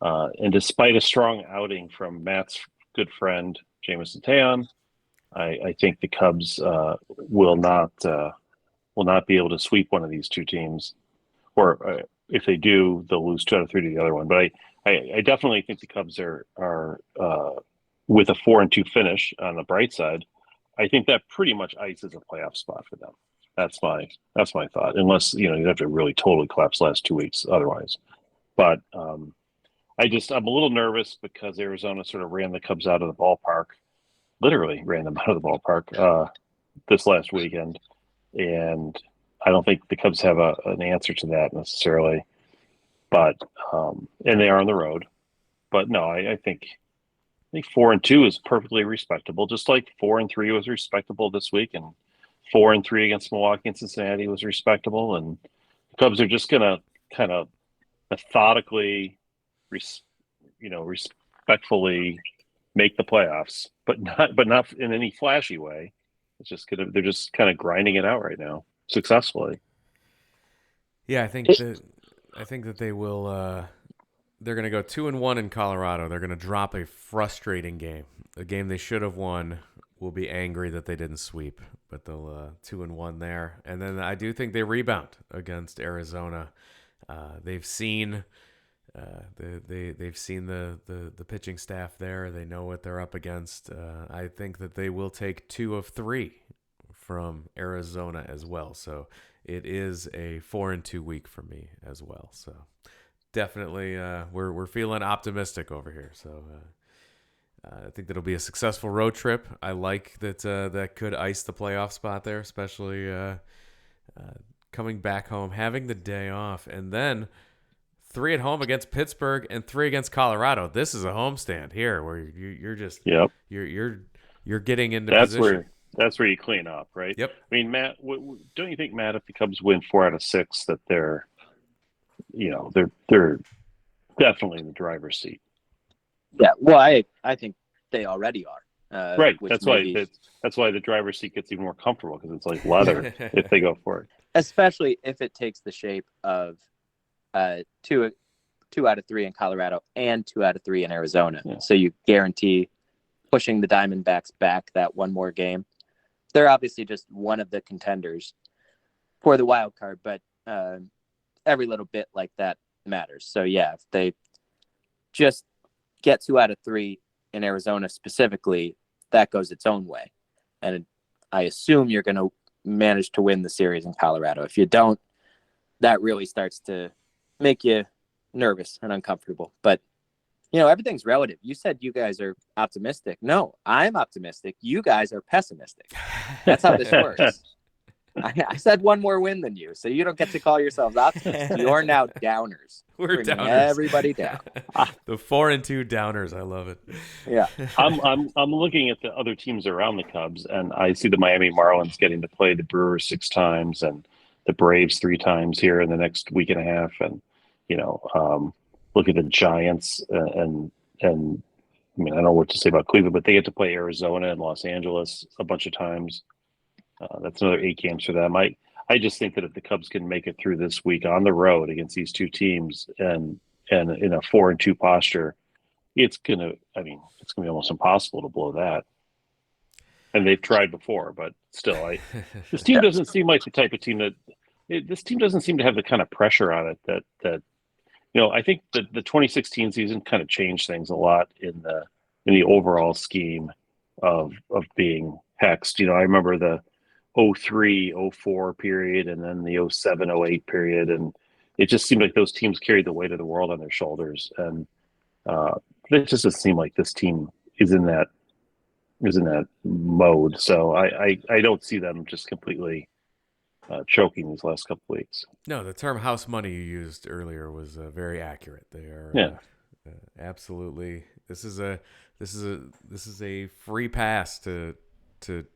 And despite a strong outing from Matt's good friend Jameson Taillon, I think the Cubs will not be able to sweep one of these 2 teams, or if they do, they'll lose 2 out of 3 to the other one. But I definitely think the Cubs are with a 4-2 finish on the bright side. I think that pretty much ices a playoff spot for them. That's my thought. Unless you'd have to really totally collapse the last 2 weeks otherwise. But I'm a little nervous because Arizona sort of ran the Cubs out of the ballpark, literally ran them out of the ballpark this last weekend, and I don't think the Cubs have an answer to that necessarily. But and they are on the road. But no, I think 4-2 is perfectly respectable, just like 4-3 was respectable this week, and 4-3 against Milwaukee and Cincinnati was respectable. And the Cubs are just gonna kind of methodically, respectfully make the playoffs, but not in any flashy way. It's just they're just kind of grinding it out right now successfully. Yeah, I think that they will. They're going to go 2-1 in Colorado. They're going to drop a frustrating game. A game they should have won. Will be angry that they didn't sweep, but they'll 2-1 there. And then I do think they rebound against Arizona. They've seen they've seen the pitching staff there. They know what they're up against. I think that they will take 2 of 3 from Arizona as well. So it is a 4-2 week for me as well. So definitely we're feeling optimistic over here. So I think that'll be a successful road trip. I like that that could ice the playoff spot there, especially coming back home, having the day off, and then 3 at home against Pittsburgh and 3 against Colorado. This is a homestand here where you're just yep. you're getting into That's position. That's where you clean up, right? Yep. I mean, Matt, don't you think, Matt, if the Cubs win 4 out of 6, that they're definitely in the driver's seat? Yeah, well, I think they already are. Right. Which That's maybe, why the driver's seat gets even more comfortable, because it's like leather if they go for it. especially if it takes the shape of two out of 3 in Colorado and 2 out of 3 in Arizona. Yeah. So you guarantee pushing the Diamondbacks back that one more game. They're obviously just one of the contenders for the wild card, but every little bit like that matters. So yeah, if they just get 2 out of 3 in Arizona specifically, that goes its own way. And I assume you're going to manage to win the series in Colorado. If you don't, that really starts to make you nervous and uncomfortable. But, everything's relative. You said you guys are optimistic. No, I'm optimistic. You guys are pessimistic. That's how this works. I said one more win than you, so you don't get to call yourselves optimists. You're now downers. We're bringing downers. Everybody down. The 4-2 downers. I love it. Yeah. I'm looking at the other teams around the Cubs, and I see the Miami Marlins getting to play the Brewers 6 times and the Braves 3 times here in the next week and a half, and look at the Giants and I mean, I don't know what to say about Cleveland, but they get to play Arizona and Los Angeles a bunch of times. That's another 8 games for them. I just think that if the Cubs can make it through this week on the road against these 2 teams and in a 4-2 posture, it's gonna be almost impossible to blow that. And they've tried before, but still, this team doesn't seem like the type of team this team doesn't seem to have the kind of pressure on it that I think the 2016 season kind of changed things a lot in the overall scheme of being hexed. I remember the 03-04 period and then the 07-08 period, and it just seemed like those teams carried the weight of the world on their shoulders, and it just doesn't seem like this team is in that mode. So I don't see them just completely choking these last couple weeks. No, the term house money you used earlier was very accurate. They are absolutely. This is a free pass to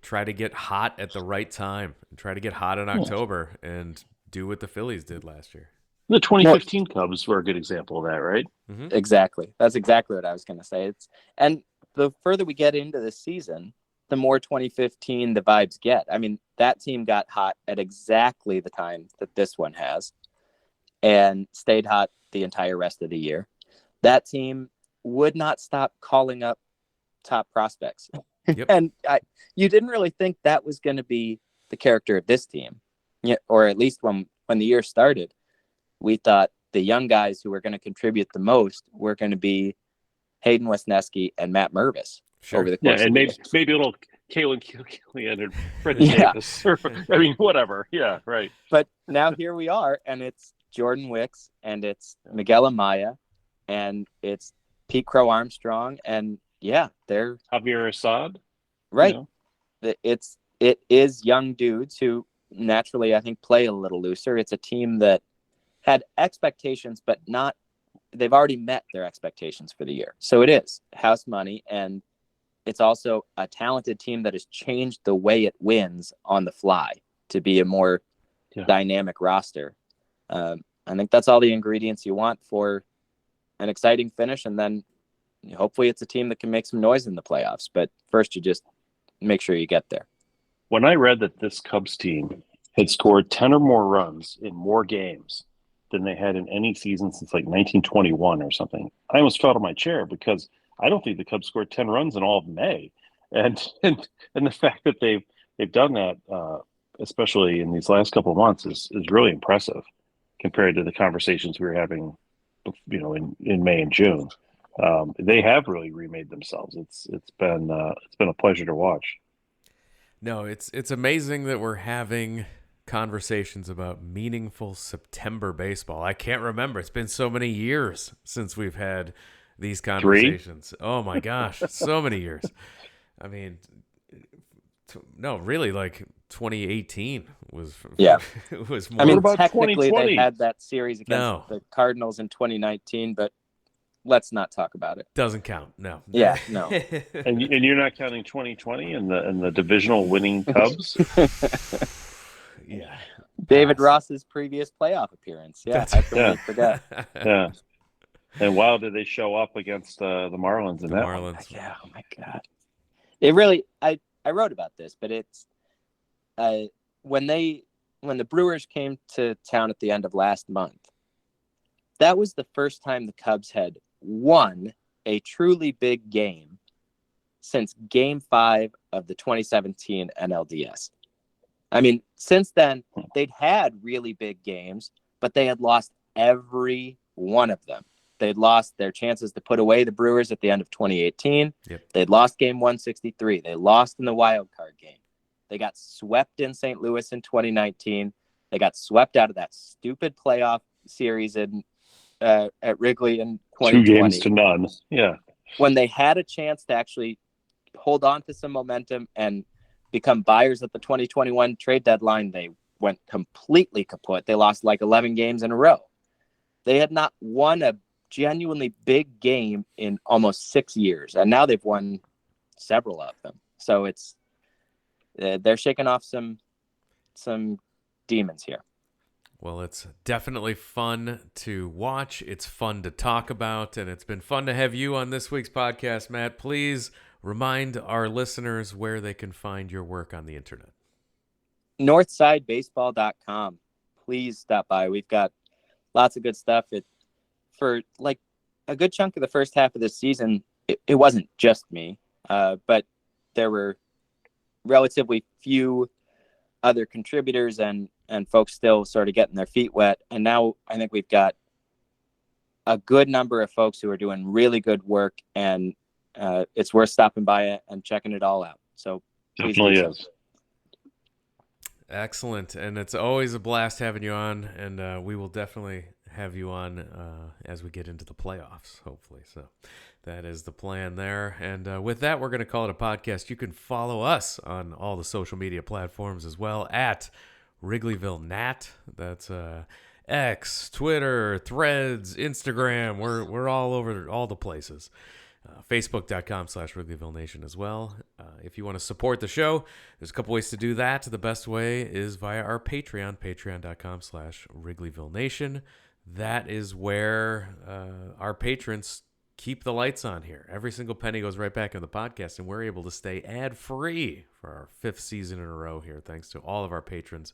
try to get hot at the right time and try to get hot in October and do what the Phillies did last year. The 2015 Cubs were a good example of that, right? Mm-hmm. Exactly. That's exactly what I was going to say. And the further we get into the season, the more 2015 the vibes get. I mean, that team got hot at exactly the time that this one has and stayed hot the entire rest of the year. That team would not stop calling up top prospects. Yep. And you didn't really think that was going to be the character of this team. Yeah, or at least when the year started, we thought the young guys who were going to contribute the most were going to be Hayden Wesneski and Matt Mervis over the course and of the maybe a little Kalen Killian and Freddie Davis. I mean, whatever. Yeah, right. But now here we are, and it's Jordan Wicks, and it's Miguel Amaya, and it's Pete Crow-Armstrong, and they're Javier Assad. Right. It is young dudes who naturally, I think, play a little looser. It's a team that had expectations, but they've already met their expectations for the year. So it is house money, and it's also a talented team that has changed the way it wins on the fly to be a more dynamic roster. I think that's all the ingredients you want for an exciting finish, and then hopefully it's a team that can make some noise in the playoffs. But first, you just make sure you get there. When I read that this Cubs team had scored 10 or more runs in more games than they had in any season since like 1921 or something, I almost fell out of my chair, because I don't think the Cubs scored 10 runs in all of May. And the fact that they've done that, especially in these last couple of months, is really impressive compared to the conversations we were having, in May and June. They have really remade themselves. It's been a pleasure to watch. No, it's amazing that we're having conversations about meaningful September baseball. I can't remember. It's been so many years since we've had these conversations. 3? Oh my gosh, so many years. I mean, no, really, like 2018 was. Yeah, it was more. I mean, about technically 2020? they had that series against the Cardinals in 2019, but let's not talk about it. Doesn't count. No. Yeah, no. And you're not counting 2020 and the divisional winning Cubs. Yeah. David Ross's previous playoff appearance. Yeah, how can we forget? Yeah. And wow, did they show up against the Marlins in that one? Marlins. Yeah, oh my God. It really, I wrote about this, but it's when the Brewers came to town at the end of last month, that was the first time the Cubs had won a truly big game since Game 5 of the 2017 NLDS. I mean, since then, they'd had really big games, but they had lost every one of them. They'd lost their chances to put away the Brewers at the end of 2018. Yep. They'd lost game 163. They lost in the wild card game. They got swept in St. Louis in 2019. They got swept out of that stupid playoff series at Wrigley in 2020. 2 games to none. Yeah. When they had a chance to actually hold on to some momentum and become buyers at the 2021 trade deadline, they went completely kaput. They lost like 11 games in a row. They had not won a genuinely big game in almost 6 years, and now they've won several of them. So it's they're shaking off some demons here. Well, it's definitely fun to watch. It's fun to talk about, and it's been fun to have you on this week's podcast, Matt. Please remind our listeners where they can find your work on the internet. Northsidebaseball.com. Please stop by. We've got lots of good stuff. For like a good chunk of the first half of this season, it wasn't just me, but there were relatively few other contributors and folks still sort of getting their feet wet. And now I think we've got a good number of folks who are doing really good work, and it's worth stopping by and checking it all out. So Definitely is. Excellent. And it's always a blast having you on, and we will definitely have you on as we get into the playoffs, hopefully. So that is the plan there. And with that, we're going to call it a podcast. You can follow us on all the social media platforms as well at Wrigleyville Nat. That's X, Twitter, Threads, Instagram. We're all over all the places. Facebook.com/Wrigleyville Nation as well. If you want to support the show, there's a couple ways to do that. The best way is via our Patreon, patreon.com/Wrigleyville Nation. That is where our patrons keep the lights on here. Every single penny goes right back in the podcast, and we're able to stay ad-free for our 5th season in a row here, thanks to all of our patrons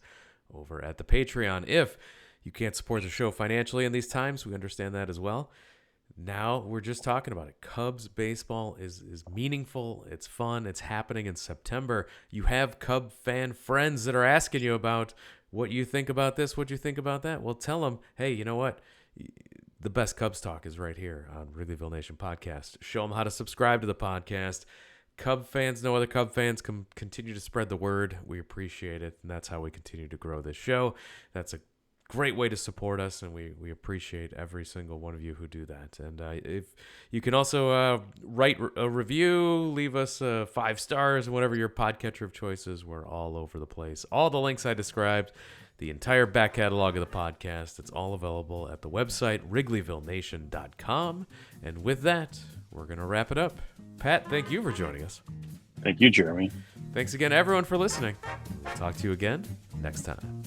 over at the Patreon. If you can't support the show financially in these times, we understand that as well. Now we're just talking about it. Cubs baseball is meaningful. It's fun. It's happening in September. You have Cub fan friends that are asking you about what you think about this, what you think about that. Well, tell them, hey, you know what? The best Cubs talk is right here on Wrigleyville Nation Podcast. Show them how to subscribe to the podcast. Cub fans know other Cub fans can continue to spread the word. We appreciate it, and that's how we continue to grow this show. That's a great way to support us, and we appreciate every single one of you who do that. And if you can also write a review, leave us 5 stars, whatever your podcatcher of choice is. We're all over the place. All the links I described, the entire back catalog of the podcast, it's all available at the website wrigleyvillenation.com. And with that, we're going to wrap it up. Pat, thank you for joining us. Thank you, Jeremy. Thanks again, everyone, for listening. We'll talk to you again next time.